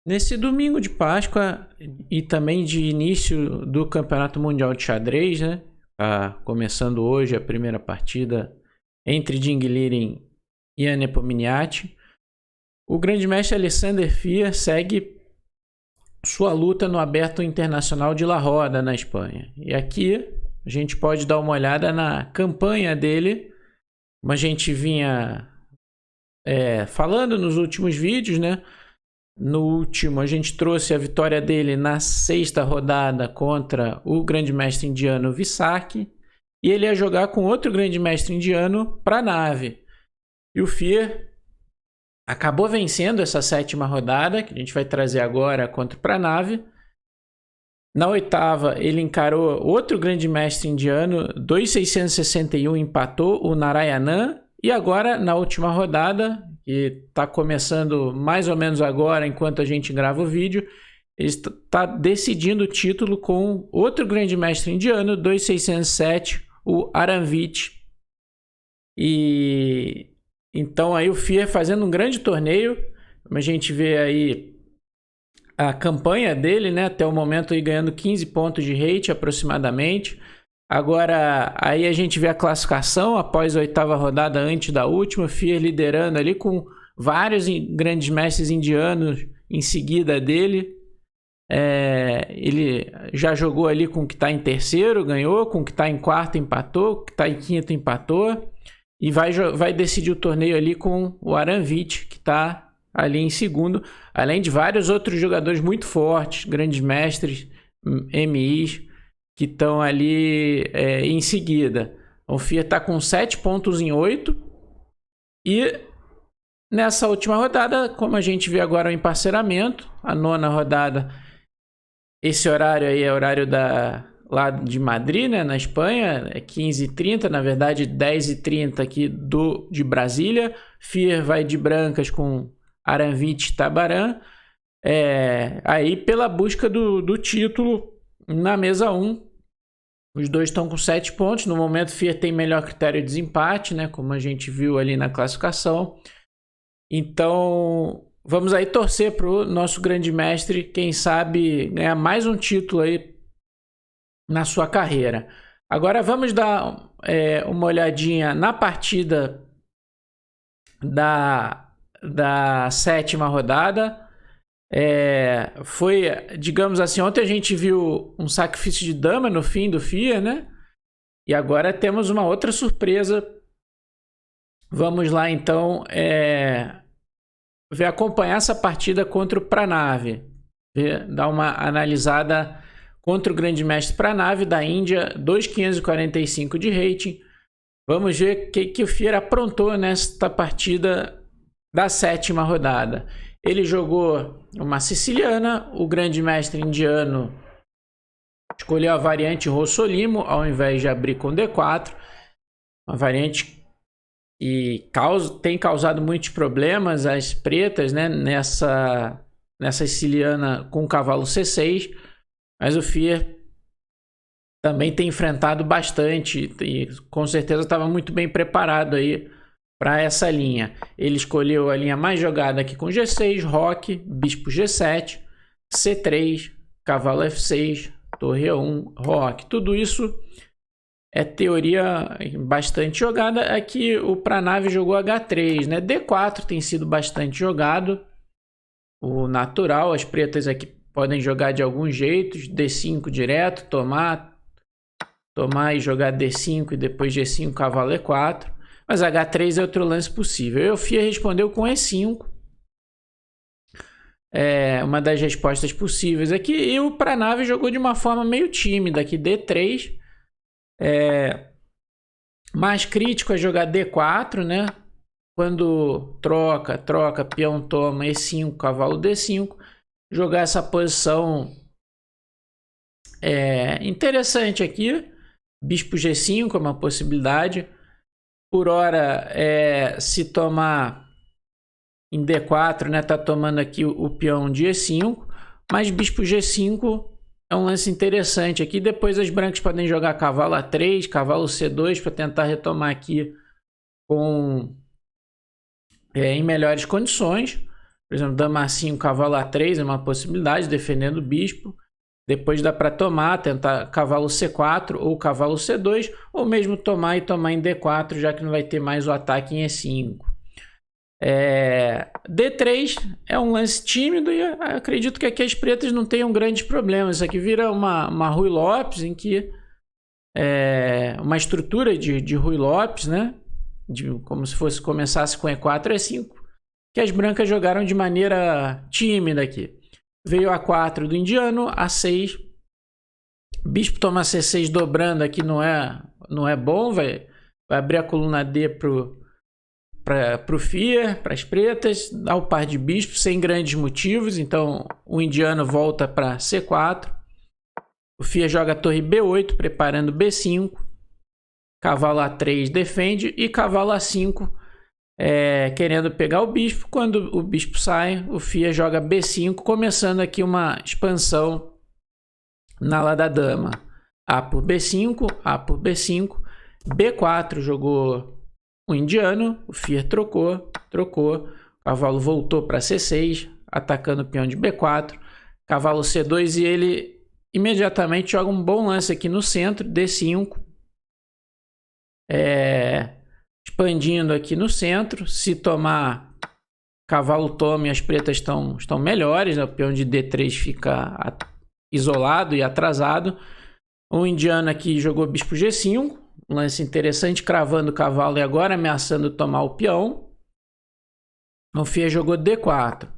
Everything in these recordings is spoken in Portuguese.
Nesse domingo de Páscoa e também de início do Campeonato Mundial de Xadrez, né? Tá começando hoje a primeira partida entre Ding Liren e Anne Pominiati. O grande mestre Alexander Fier segue sua luta no Aberto Internacional de La Roda, na Espanha. E aqui a gente pode dar uma olhada na campanha dele, como a gente vinha falando nos últimos vídeos, né? No último, a gente trouxe a vitória dele na 6ª rodada contra o grande mestre indiano Visakhi. E ele ia jogar com outro grande mestre indiano, Pranav. E o Fier acabou vencendo essa 7ª rodada, que a gente vai trazer agora contra o Pranav. Na 8ª, ele encarou outro grande mestre indiano, 2.661, empatou o Narayanan. E agora, na última rodada, que está começando mais ou menos agora, enquanto a gente grava o vídeo, ele está decidindo o título com outro grande mestre indiano, 2.607, o Aranvit. E então aí o Fier fazendo um grande torneio, como a gente vê aí a campanha dele, né, até o momento aí ganhando 15 pontos de rate aproximadamente. Agora, aí a gente vê a classificação após a 8ª rodada antes da última, Fier liderando ali com vários grandes mestres indianos em seguida dele. Ele já jogou ali com o que está em terceiro, ganhou, com o que está em quarto, empatou, com o que está em quinto, empatou. E vai decidir o torneio ali com o Aranvit, que está ali em segundo, além de vários outros jogadores muito fortes, grandes mestres, MIs, que estão ali em seguida. O Fier está com 7 pontos em 8. E nessa última rodada, como a gente vê agora o emparceramento, a 9ª rodada, esse horário aí é horário lá de Madrid, né, na Espanha, é 15h30, na verdade 10h30 aqui de Brasília. Fier vai de brancas com Aranvit e Tabaran, aí pela busca do título na mesa 1. Os dois estão com 7 pontos. No momento, Fier tem melhor critério de desempate, né? Como a gente viu ali na classificação. Então, vamos aí torcer para o nosso grande mestre, quem sabe, ganhar mais um título aí na sua carreira. Agora, vamos dar uma olhadinha na partida da 7ª rodada. Foi, digamos assim, ontem a gente viu um sacrifício de dama no fim do Fier, né? E agora temos uma outra surpresa. Vamos lá então acompanhar essa partida contra o Pranav, dar uma analisada contra o grande mestre Pranav da Índia, 2.545 de rating. Vamos ver o que o Fier aprontou nesta partida da 7ª rodada. Ele jogou uma siciliana, o grande mestre indiano escolheu a variante Rossolimo ao invés de abrir com D4, uma variante que tem causado muitos problemas às pretas, né, nessa siciliana com o cavalo C6, mas o Fier também tem enfrentado bastante e com certeza estava muito bem preparado aí para essa linha. Ele escolheu a linha mais jogada aqui com G6, roque, bispo G7, C3, cavalo F6, torre E1, roque. Tudo isso é teoria bastante jogada. Aqui o Pranav jogou H3, né? D4 tem sido bastante jogado. O natural, as pretas aqui podem jogar de alguns jeitos. D5 direto, tomar e jogar D5 e depois G5, cavalo E4. Mas H3 é outro lance possível. O Fier respondeu com E5. Uma das respostas possíveis aqui. E o Pranav jogou de uma forma meio tímida aqui. D3. Mais crítico é jogar D4, né? Quando troca, peão toma, E5, cavalo D5. Jogar essa posição interessante aqui. Bispo G5 é uma possibilidade. Por hora, se tomar em D4, né, tá tomando aqui o peão de E5, mas bispo G5 é um lance interessante aqui. Depois as brancas podem jogar cavalo A3, cavalo C2 para tentar retomar aqui em melhores condições. Por exemplo, dama A5, cavalo A3 é uma possibilidade, defendendo o bispo. Depois dá para tomar, tentar cavalo C4 ou cavalo C2, ou mesmo tomar e tomar em D4, já que não vai ter mais o ataque em E5. D3 é um lance tímido e acredito que aqui as pretas não tenham grandes problemas. Isso aqui vira uma Ruy Lopes, em que uma estrutura de Ruy Lopes, né? Como se começasse com E4 e E5, que as brancas jogaram de maneira tímida aqui. Veio A4 do indiano, A6, bispo toma C6 dobrando aqui não é bom, vai abrir a coluna D para o FIA, para as pretas, dá o par de bispo sem grandes motivos, então o indiano volta para C4, o FIA joga a torre B8, preparando B5, cavalo A3 defende e cavalo A5 querendo pegar o bispo. Quando o bispo sai, o FIA joga B5, começando aqui uma expansão na ala da dama. A por B5, A por B5, B4 jogou o indiano, o FIA trocou, o cavalo voltou para C6, atacando o peão de B4, cavalo C2 e ele imediatamente joga um bom lance aqui no centro, D5, expandindo aqui no centro. Se tomar, cavalo toma e as pretas estão melhores, né? O peão de D3 fica isolado e atrasado. O indiano aqui jogou bispo G5, um lance interessante, cravando o cavalo e agora ameaçando tomar o peão. O FIA jogou D4,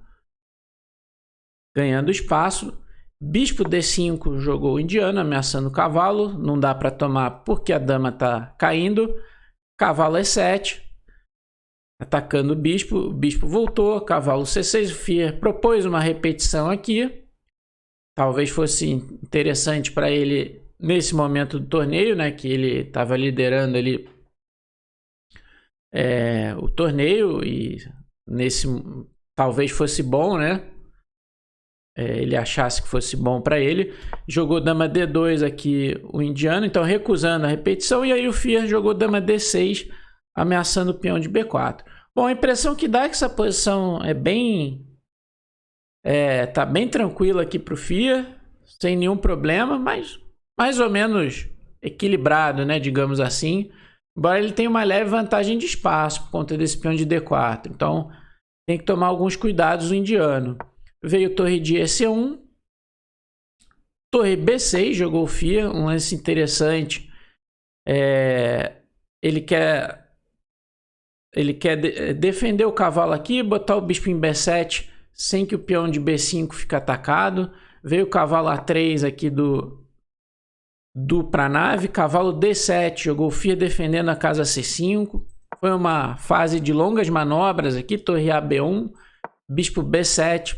ganhando espaço. Bispo D5 jogou o indiano, ameaçando o cavalo. Não dá para tomar porque a dama está caindo. Cavalo E7, atacando o bispo voltou, cavalo C6, o FIA propôs uma repetição aqui. Talvez fosse interessante para ele nesse momento do torneio, né, que ele estava liderando ali o torneio e talvez fosse bom, né? Ele achasse que fosse bom para ele. Jogou dama D2 aqui o indiano, então recusando a repetição, e aí o FIA jogou dama D6, ameaçando o peão de B4. Bom, a impressão que dá é que essa posição tá bem tranquila aqui para o FIA, sem nenhum problema, mas mais ou menos equilibrado, né, digamos assim. Embora ele tenha uma leve vantagem de espaço por conta desse peão de D4, então tem que tomar alguns cuidados o indiano. Veio torre de E1, torre B6, jogou o FIA, um lance interessante. Ele quer defender o cavalo aqui, botar o bispo em B7 sem que o peão de B5 fique atacado. Veio o cavalo A3 aqui do Pranav, cavalo D7, jogou o FIA defendendo a casa C5. Foi uma fase de longas manobras aqui, torre AB1, bispo B7,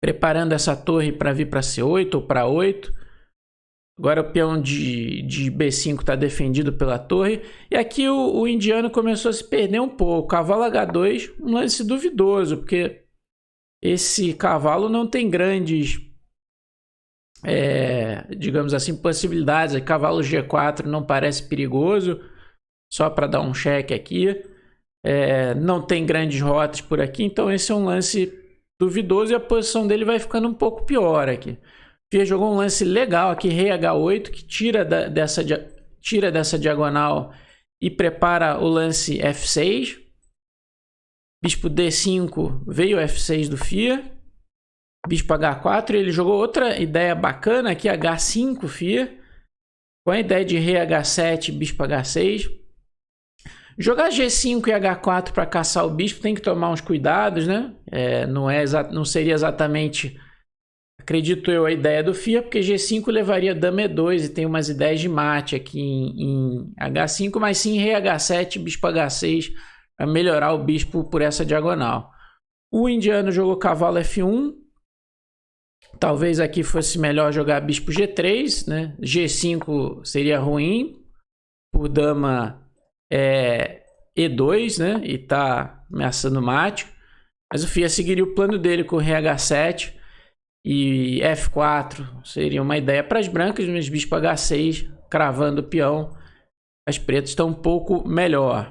preparando essa torre para vir para C8 ou para 8. Agora o peão de B5 está defendido pela torre. E aqui o indiano começou a se perder um pouco. Cavalo H2, um lance duvidoso, porque esse cavalo não tem grandes, digamos assim, possibilidades. Cavalo G4 não parece perigoso, só para dar um cheque aqui. Não tem grandes rotas por aqui, então esse é um lance duvidoso e a posição dele vai ficando um pouco pior aqui. FIA jogou um lance legal aqui, rei H8, que tira dessa diagonal e prepara o lance F6. Bispo D5, veio o F6 do FIA. Bispo H4, ele jogou outra ideia bacana aqui, H5 FIA, com a ideia de rei H7, bispo H6. Jogar G5 e H4 para caçar o bispo tem que tomar uns cuidados, né? Não seria exatamente, acredito eu, a ideia do FIA, porque G5 levaria dama E2 e tem umas ideias de mate aqui em H5, mas sim rei H7, bispo H6 para melhorar o bispo por essa diagonal. O indiano jogou cavalo F1. Talvez aqui fosse melhor jogar bispo G3, né? G5 seria ruim por dama E2, né? E tá ameaçando mate. Mas o FIA seguiria o plano dele com rei H7 e F4 seria uma ideia para as brancas, mas bispo H6 cravando o peão. As pretas estão um pouco melhor.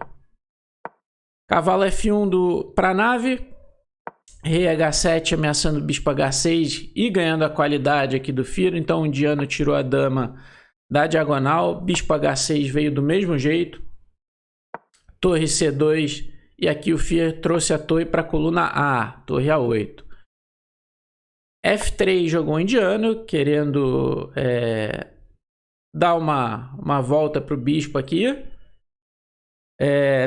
Cavalo F1 para a nave. Rei H7 ameaçando o bispo H6 e ganhando a qualidade aqui do firo. Então o indiano tirou a dama da diagonal. Bispo H6 veio do mesmo jeito. Torre C2 e aqui o Fier trouxe a torre para a coluna A, torre A8. F3 jogou o indiano, querendo dar uma volta para o bispo aqui.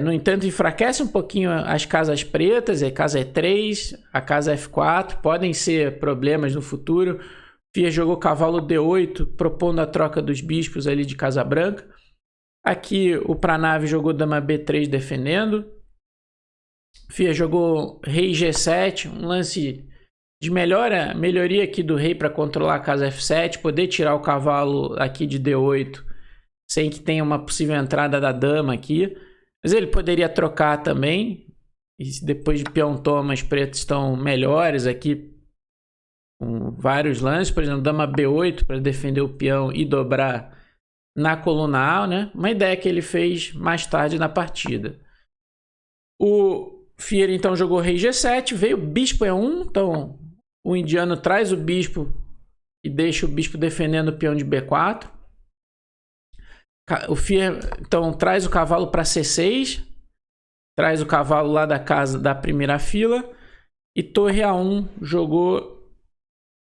No entanto, enfraquece um pouquinho as casas pretas, a casa E3, a casa F4, podem ser problemas no futuro. Fier jogou cavalo D8, propondo a troca dos bispos ali de casa branca. Aqui o Pranav jogou dama B3 defendendo. Fier jogou rei G7, um lance de melhoria aqui do rei para controlar a casa F7, poder tirar o cavalo aqui de D8 sem que tenha uma possível entrada da dama aqui. Mas ele poderia trocar também. E depois de peão toma, os pretos estão melhores aqui com vários lances. Por exemplo, dama B8 para defender o peão e dobrar na coluna A, né? Uma ideia que ele fez mais tarde na partida. O Fier então jogou rei G7, veio bispo E1, então o indiano traz o bispo e deixa o bispo defendendo o peão de B4. O Fier então traz o cavalo para C6, traz o cavalo lá da casa da primeira fila e torre A1 jogou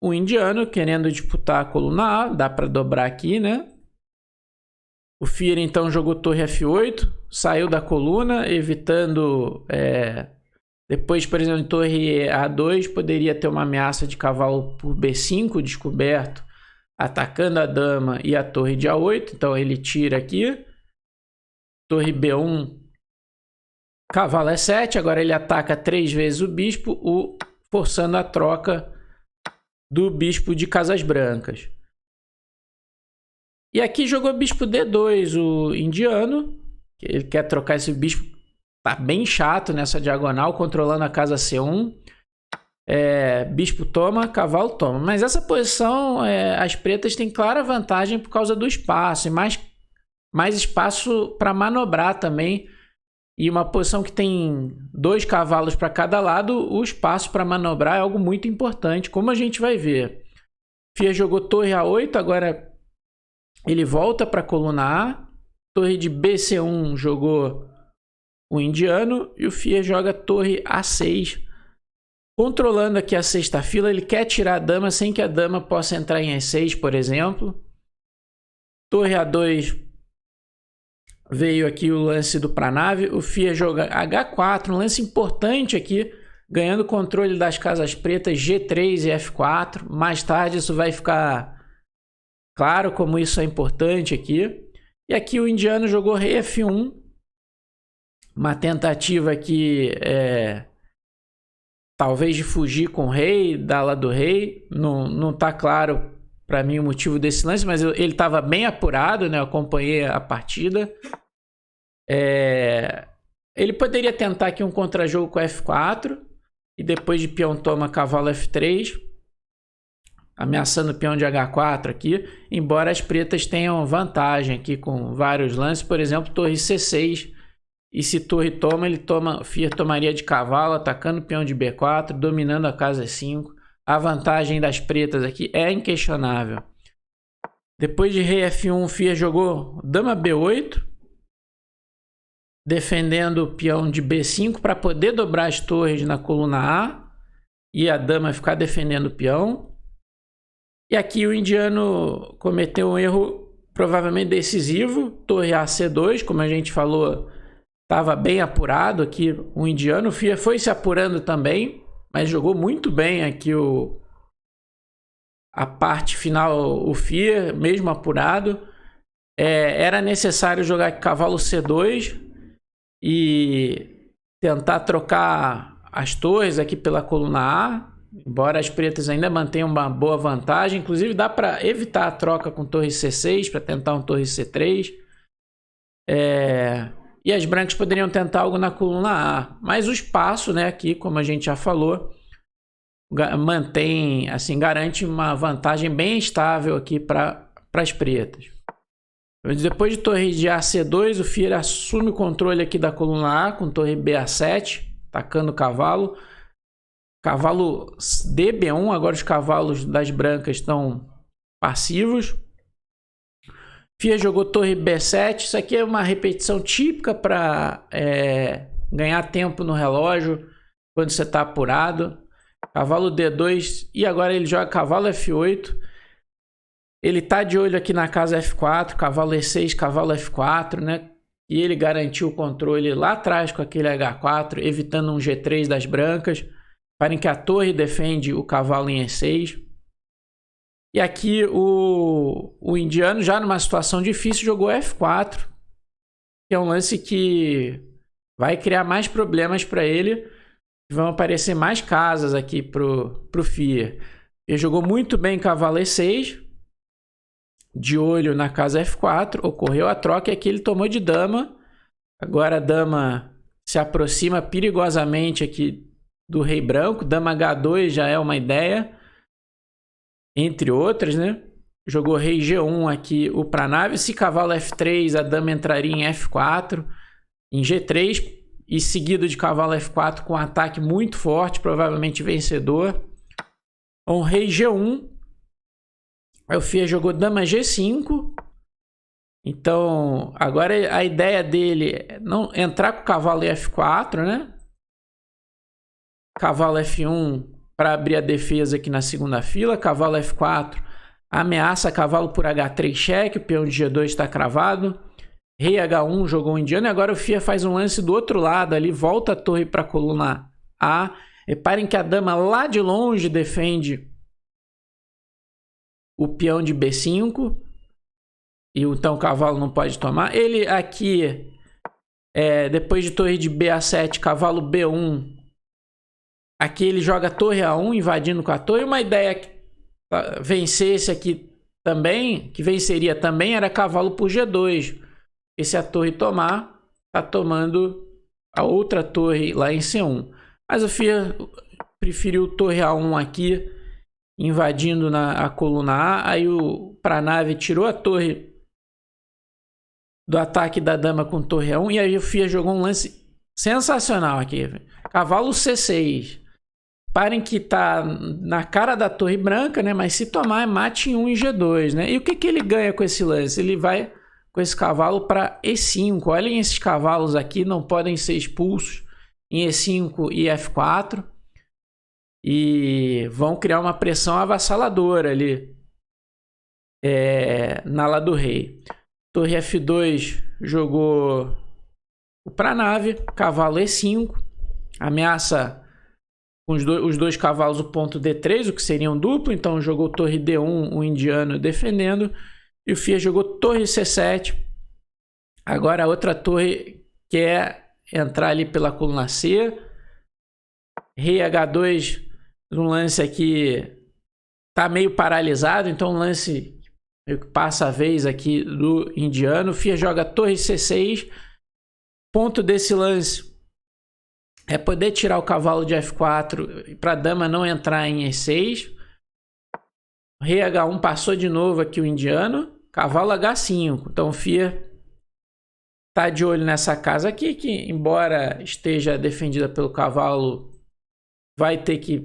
o indiano querendo disputar a coluna A, dá para dobrar aqui, né? O Fier então jogou torre F8, saiu da coluna, evitando... Depois, por exemplo, torre A2 poderia ter uma ameaça de cavalo por B5 descoberto, atacando a dama e a torre de A8. Então ele tira aqui. Torre B1, cavalo E7. Agora ele ataca 3 vezes o bispo, forçando a troca do bispo de casas brancas. E aqui jogou bispo D2, o indiano. Ele quer trocar esse bispo. Tá bem chato nessa diagonal, controlando a casa C1. Bispo toma, cavalo toma. Mas essa posição, as pretas têm clara vantagem por causa do espaço. E mais espaço para manobrar também. E uma posição que tem 2 cavalos para cada lado, o espaço para manobrar é algo muito importante, como a gente vai ver. Fier jogou torre A8, agora ele volta para a coluna A. Torre de BC1 jogou o indiano e o Fier joga torre A6. Controlando aqui a sexta fila, ele quer tirar a dama sem que a dama possa entrar em E6, por exemplo. Torre A2 veio aqui o lance do Pranav. O Fier joga H4, um lance importante aqui, ganhando controle das casas pretas G3 e F4. Mais tarde isso vai ficar claro como isso é importante aqui. E aqui o indiano jogou rei F1. Uma tentativa aqui, talvez de fugir com o rei, da ala do rei. Não está claro para mim o motivo desse lance, mas ele estava bem apurado, né? Eu acompanhei a partida. Ele poderia tentar aqui um contrajogo com F4 e depois de peão toma cavalo F3, ameaçando o peão de H4 aqui, embora as pretas tenham vantagem aqui com vários lances, por exemplo, torre C6, e se torre toma, Fier tomaria de cavalo, atacando o peão de B4, dominando a casa E5. A vantagem das pretas aqui é inquestionável. Depois de rei F1, Fier jogou dama B8, defendendo o peão de B5 para poder dobrar as torres na coluna A e a dama ficar defendendo o peão. E aqui o indiano cometeu um erro provavelmente decisivo, torre AC2, como a gente falou, estava bem apurado aqui o indiano. O Fier foi se apurando também, mas jogou muito bem aqui a parte final, o Fier, mesmo apurado. Era necessário jogar aqui cavalo C2 e tentar trocar as torres aqui pela coluna A, embora as pretas ainda mantenham uma boa vantagem. Inclusive dá para evitar a troca com torre C6 para tentar um torre C3. E as brancas poderiam tentar algo na coluna A. Mas o espaço, né, aqui, como a gente já falou, mantém, assim, garante uma vantagem bem estável aqui para as pretas. Depois de torre de AC2, o Fier assume o controle aqui da coluna A com torre BA7, atacando o cavalo. Cavalo DB1, agora os cavalos das brancas estão passivos. Fia jogou torre B7, isso aqui é uma repetição típica para ganhar tempo no relógio quando você está apurado. Cavalo D2 e agora ele joga cavalo F8. Ele tá de olho aqui na casa F4, cavalo E6, cavalo F4, né? E ele garantiu o controle lá atrás com aquele H4, evitando um G3 das brancas, para que a torre defende o cavalo em E6. E aqui o indiano, já numa situação difícil, jogou F4, que é um lance que vai criar mais problemas para ele. Vão aparecer mais casas aqui pro Fia. Ele jogou muito bem cavalo E6, de olho na casa F4, ocorreu a troca e aqui ele tomou de dama. Agora a dama se aproxima perigosamente aqui do rei branco. Dama H2 já é uma ideia, entre outras, né? Jogou rei G1 aqui o Pranav. Se cavalo F3, a dama entraria em F4, em G3, e seguido de cavalo F4 com um ataque muito forte, provavelmente vencedor. Um rei G1. Aí o Fia jogou dama G5. Então, agora a ideia dele é não entrar com o cavalo em F4, né? Cavalo F1 para abrir a defesa aqui na segunda fila. Cavalo F4 ameaça cavalo por H3 cheque. O peão de G2 está cravado. Rei H1 jogou o indiano. E agora o Fia faz um lance do outro lado ali. Volta a torre para a coluna A. Reparem que a dama lá de longe defende o peão de B5. E então o cavalo não pode tomar. Ele aqui, depois de torre de BA7, cavalo B1. Aqui ele joga torre A1, invadindo com a torre. Uma ideia que vencesse aqui também, que venceria também, era cavalo por G2. E se a torre tomar, tá tomando a outra torre lá em C1. Mas o Fia preferiu torre A1 aqui, invadindo a coluna A. Aí o Pranav tirou a torre do ataque da dama com torre A1. E aí o Fia jogou um lance sensacional aqui. Cavalo C6. Parem que tá na cara da torre branca, né? Mas se tomar, mate em 1 em G2, né? E o que ele ganha com esse lance? Ele vai com esse cavalo para E5. Olhem esses cavalos aqui, não podem ser expulsos em E5 e F4. E vão criar uma pressão avassaladora ali na ala do rei. Torre F2 jogou o Pranav, cavalo E5, ameaça com os dois cavalos o ponto D3, o que seria um duplo, então jogou torre D1, o indiano defendendo, e o Fia jogou torre C7. Agora a outra torre quer entrar ali pela coluna C. Rei H2, um lance aqui tá meio paralisado, então um lance passa a vez aqui do indiano. Fia joga torre C6. Ponto desse lance é poder tirar o cavalo de F4 para a dama não entrar em E6. Rei H1 passou de novo aqui o indiano. Cavalo H5. Então o Fia tá de olho nessa casa aqui, que embora esteja defendida pelo cavalo, vai ter que...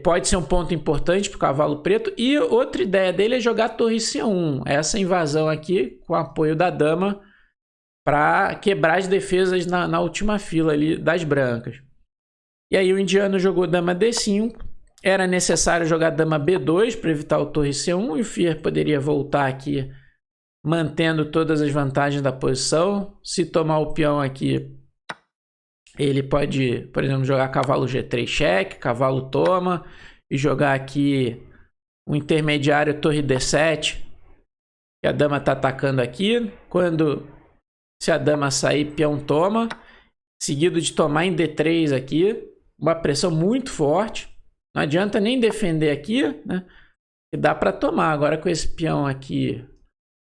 pode ser um ponto importante para o cavalo preto. E outra ideia dele é jogar torre C1. Essa invasão aqui, com o apoio da dama, para quebrar as defesas na última fila ali das brancas. E aí o indiano jogou dama D5. Era necessário jogar dama B2 para evitar o torre C1. E o Fia poderia voltar aqui, mantendo todas as vantagens da posição. Se tomar o peão aqui, ele pode, por exemplo, jogar cavalo G3 cheque, cavalo toma, e jogar aqui um intermediário torre D7, que a dama está atacando aqui. Se a dama sair, peão toma, seguido de tomar em D3 aqui, uma pressão muito forte. Não adianta nem defender aqui, né? E dá para tomar. Agora com esse peão aqui,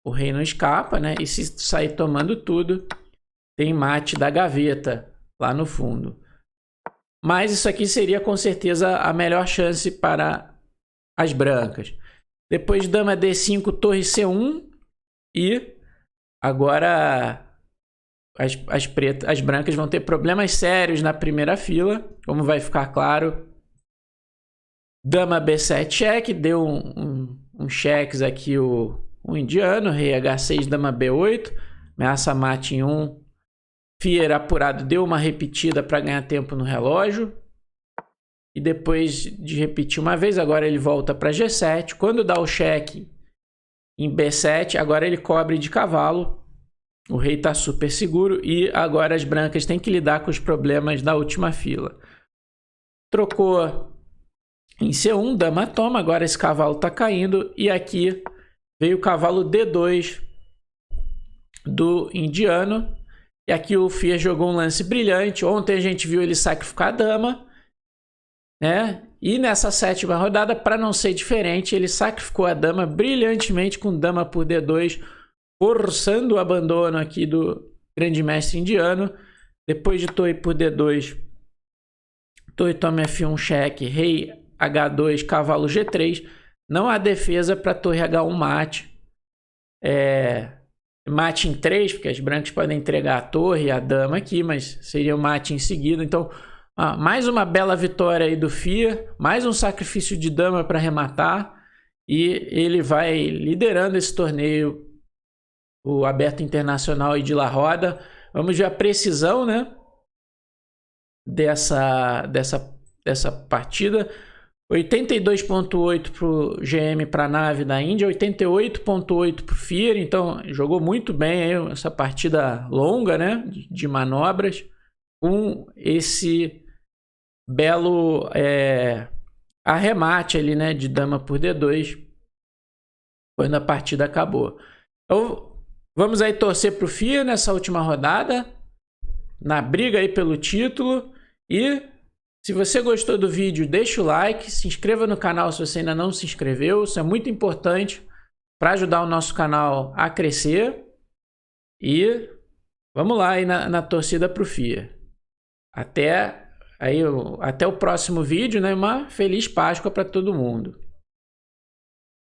o rei não escapa, né? E se sair tomando tudo, tem mate da gaveta lá no fundo. Mas isso aqui seria com certeza a melhor chance para as brancas. Depois dama D5, torre C1 e agora as brancas vão ter problemas sérios na primeira fila, como vai ficar claro. Dama B7 cheque, deu um cheques aqui o indiano, rei H6, dama B8, ameaça mate em 1. Fier apurado deu uma repetida para ganhar tempo no relógio. E depois de repetir uma vez, agora ele volta para G7. Quando dá o cheque em B7, agora ele cobre de cavalo. O rei está super seguro e agora as brancas têm que lidar com os problemas da última fila. Trocou em C1, dama toma, agora esse cavalo está caindo. E aqui veio o cavalo D2 do indiano. E aqui o Fier jogou um lance brilhante. Ontem a gente viu ele sacrificar a dama, né? E nessa sétima rodada, para não ser diferente, ele sacrificou a dama brilhantemente com dama por D2, forçando o abandono aqui do grande mestre indiano. Depois de torre por D2, torre toma F1 cheque, rei H2, cavalo G3. Não há defesa para torre H1 mate. Mate em 3, porque as brancas podem entregar a torre e a dama aqui, mas seria o mate em seguida. Então, mais uma bela vitória aí do Fier, mais um sacrifício de dama para arrematar, e ele vai liderando esse torneio, o Aberto Internacional aí de La Roda. Vamos ver a precisão, né, dessa partida. 82.8 para o GM para a nave da Índia, 88.8 para o Fier, então jogou muito bem aí essa partida longa, né, de manobras, com esse belo arremate ali, né, de dama por D2 quando a partida acabou. Então vamos aí torcer para o Fier nessa última rodada, na briga aí pelo título. E se você gostou do vídeo, deixa o like, se inscreva no canal se você ainda não se inscreveu, isso é muito importante para ajudar o nosso canal a crescer. E vamos lá aí na torcida para o Fier. Até o próximo vídeo, né? Uma feliz Páscoa para todo mundo.